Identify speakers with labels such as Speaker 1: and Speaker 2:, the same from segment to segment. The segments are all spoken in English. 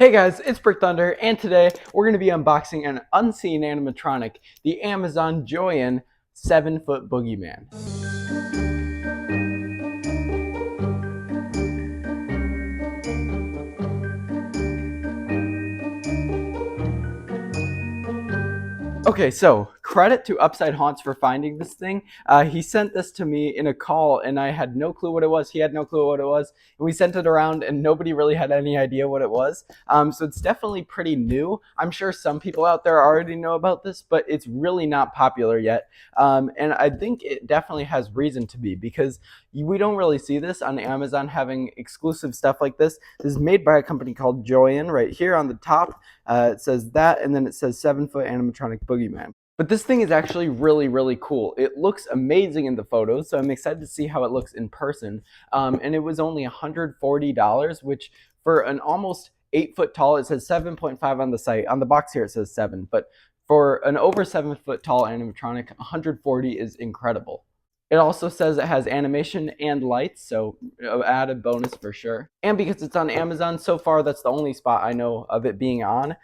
Speaker 1: Hey guys, it's Brick Thunder, and today we're going to be unboxing an unseen animatronic, the Amazon Joyan 7-foot boogeyman. Okay, so credit to Upside Haunts for finding this thing. He sent this to me in a call, and I had no clue what it was. He had no clue what it was, and we sent it around, and nobody really had any idea what it was. So it's definitely pretty new. I'm sure some people out there already know about this, but it's really not popular yet. And I think it definitely has reason to be because we don't really see this on Amazon having exclusive stuff like this. This is made by a company called Joyan. Right here on the top, it says that, and then it says 7-foot animatronic boogeyman. But this thing is actually really cool. It looks amazing in the photos, so I'm excited to see how it looks in person. And it was only $140, which for an almost 8-foot tall, it says 7.5 on the site. On the box here it says 7, but for an over 7-foot tall animatronic, 140 is incredible. It also says it has animation and lights, so added bonus for sure. And because it's on Amazon, so far that's the only spot I know of it being on.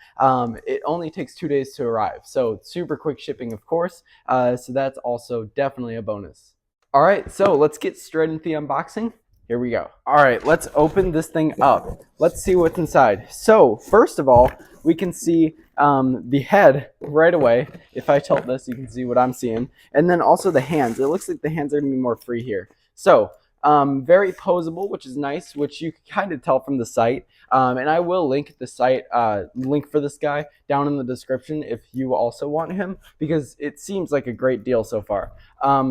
Speaker 1: It only takes 2 days to arrive, so super quick shipping, of course. So that's also definitely a bonus. All right, so let's get straight into the unboxing. Here we go. All right, let's open this thing up. Let's see what's inside. So first of all, we can see the head right away. If I tilt this, you can see what I'm seeing. And then also the hands. It looks like the hands are going to be more free here. So very posable, which is nice, which you can kind of tell from the site. And I will link the site link for this guy down in the description if you also want him, because it seems like a great deal so far.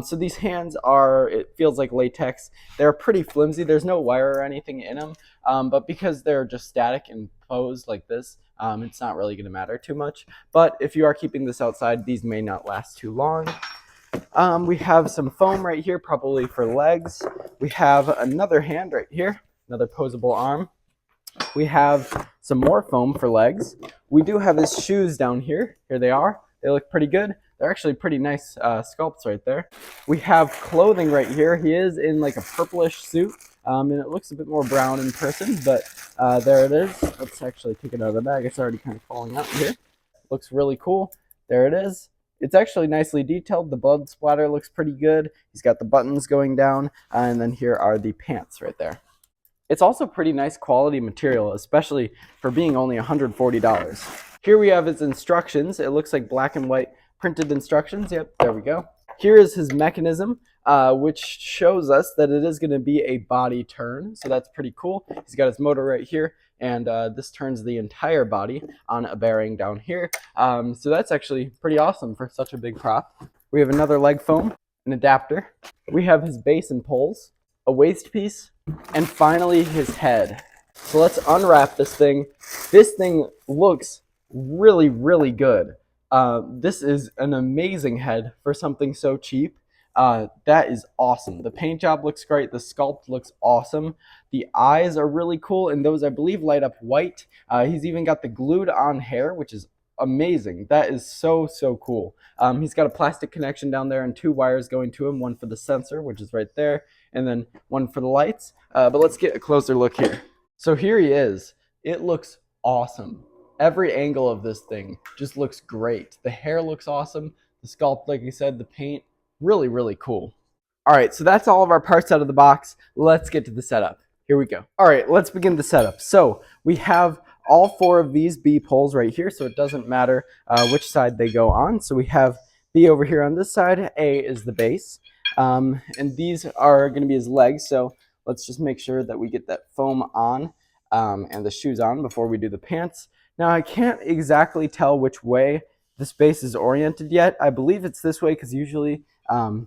Speaker 1: So these hands are, it feels like latex. They're pretty flimsy. There's no wire or anything in them, but because they're just static and posed like this, it's not really going to matter too much. But if you are keeping this outside, these may not last too long. We have some foam right here, probably for legs. We have another hand right here, another posable arm. We have some more foam for legs. We do have his shoes down here. Here they are. They look pretty good. They're actually pretty nice sculpts right there. We have clothing right here. He is in like a purplish suit, and it looks a bit more brown in person, but there it is. Let's actually take it out of the bag. It's already kind of falling out here. Looks really cool. There it is. It's actually nicely detailed. The blood splatter looks pretty good. He's got the buttons going down, and then here are the pants right there. It's also pretty nice quality material, especially for being only $140. Here we have his instructions. It looks like black and white printed instructions. Yep, there we go. Here is his mechanism, which shows us that it is going to be a body turn, so that's pretty cool. He's got his motor right here, and this turns the entire body on a bearing down here. So that's actually pretty awesome for such a big prop. We have another leg foam, an adapter. We have his base and poles, a waist piece, and finally his head. So let's unwrap this thing. This thing looks really good. This is an amazing head for something so cheap. That is awesome. The paint job looks great. The sculpt looks awesome. The eyes are really cool, and those I believe light up white. He's even got the glued on hair, which is amazing. That is so cool. He's got a plastic connection down there and 2 wires going to him, one for the sensor, which is right there, and then one for the lights. But let's get a closer look here. So here he is. It looks awesome. Every angle of this thing just looks great. The hair looks awesome. The sculpt, like I said, the paint, really cool. All right, so that's all of our parts out of the box. Let's get to the setup. Here we go. All right, let's begin the setup. So we have all 4 of these B poles right here, so it doesn't matter which side they go on. So we have B over here on this side. A is the base, and these are going to be his legs. So let's just make sure that we get that foam on and the shoes on before we do the pants. Now I can't exactly tell which way this base is oriented yet. I believe it's this way because usually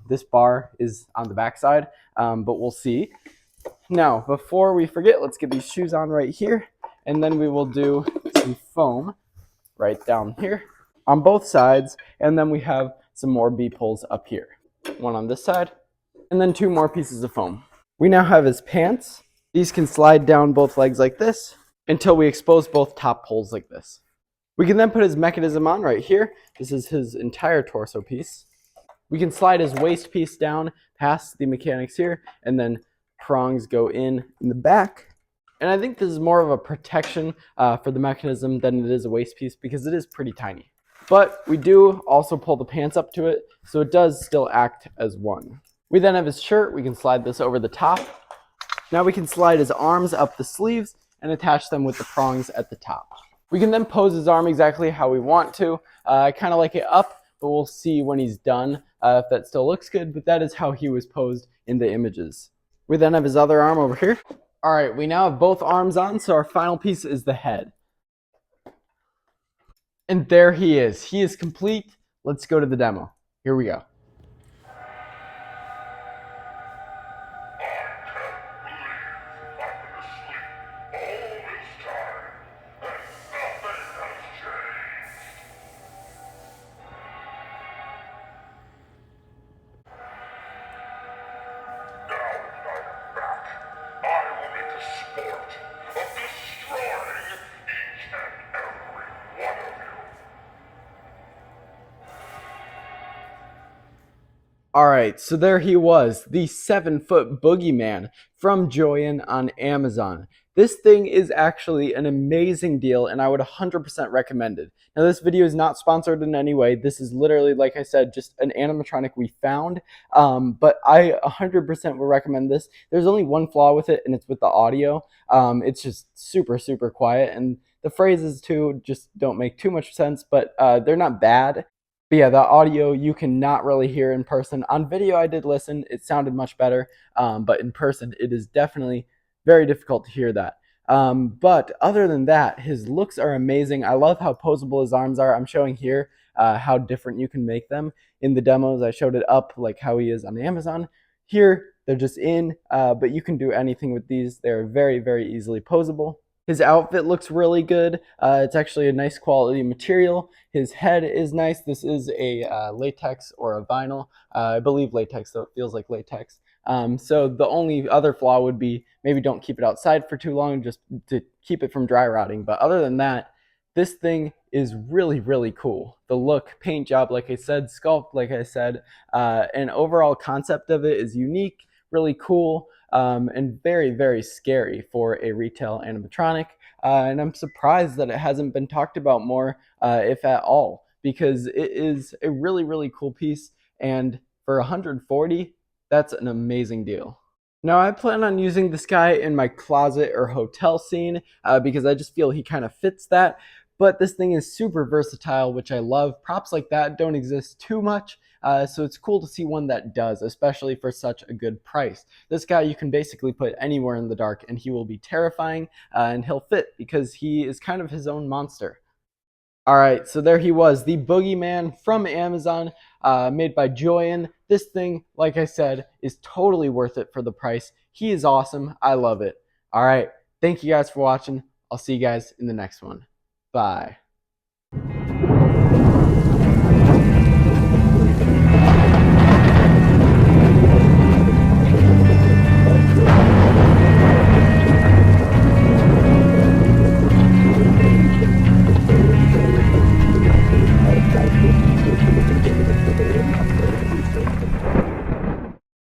Speaker 1: this bar is on the back side, but we'll see. Now, before we forget, let's get these shoes on right here, and then we will do some foam right down here on both sides, and then we have some more B-poles up here. One on this side, and then 2 more pieces of foam. We now have his pants. These can slide down both legs like this until we expose both top poles like this. We can then put his mechanism on right here. This is his entire torso piece. We can slide his waist piece down past the mechanics here, and then prongs go in the back. And I think this is more of a protection for the mechanism than it is a waist piece because it is pretty tiny. But we do also pull the pants up to it, so it does still act as one. We then have his shirt. We can slide this over the top. Now we can slide his arms up the sleeves and attach them with the prongs at the top. We can then pose his arm exactly how we want to. I kind of like it up, but we'll see when he's done if that still looks good, but that is how he was posed in the images. We then have his other arm over here. All right, we now have both arms on, so our final piece is the head. And there he is. He is complete. Let's go to the demo. Here we go. All right, so there he was, the 7-foot boogeyman from Joyen on Amazon. This thing is actually an amazing deal, and I would 100% recommend it. Now, this video is not sponsored in any way. This is literally, like I said, just an animatronic we found, but I 100% would recommend this. There's only one flaw with it, and it's with the audio. It's just super, super quiet, and the phrases, too, just don't make too much sense, but they're not bad. But yeah, the audio you cannot really hear in person. On video, I did listen. It sounded much better, but in person, it is definitely very difficult to hear that. But other than that, his looks are amazing. I love how posable his arms are. I'm showing here how different you can make them. In the demos, I showed it up like how he is on Amazon. Here, they're just in, but you can do anything with these. They're very, very easily posable. His outfit looks really good. It's actually a nice quality material. His head is nice. This is a latex or a vinyl. I believe latex, though it feels like latex. So the only other flaw would be maybe don't keep it outside for too long just to keep it from dry rotting. But other than that, this thing is really, really cool. The look, paint job, like I said, sculpt, like I said, and overall concept of it is unique, really cool. And very, very scary for a retail animatronic. And I'm surprised that it hasn't been talked about more, if at all, because it is a really, really cool piece. And for 140, that's an amazing deal. Now, I plan on using this guy in my closet or hotel scene because I just feel he kind of fits that. But this thing is super versatile, which I love. Props like that don't exist too much, so it's cool to see one that does, especially for such a good price. This guy you can basically put anywhere in the dark and he will be terrifying, and he'll fit because he is kind of his own monster. All right, so there he was, the Boogeyman from Amazon, made by Joyen. This thing, like I said, is totally worth it for the price. He is awesome. I love it. All right, thank you guys for watching. I'll see you guys in the next one. Bye.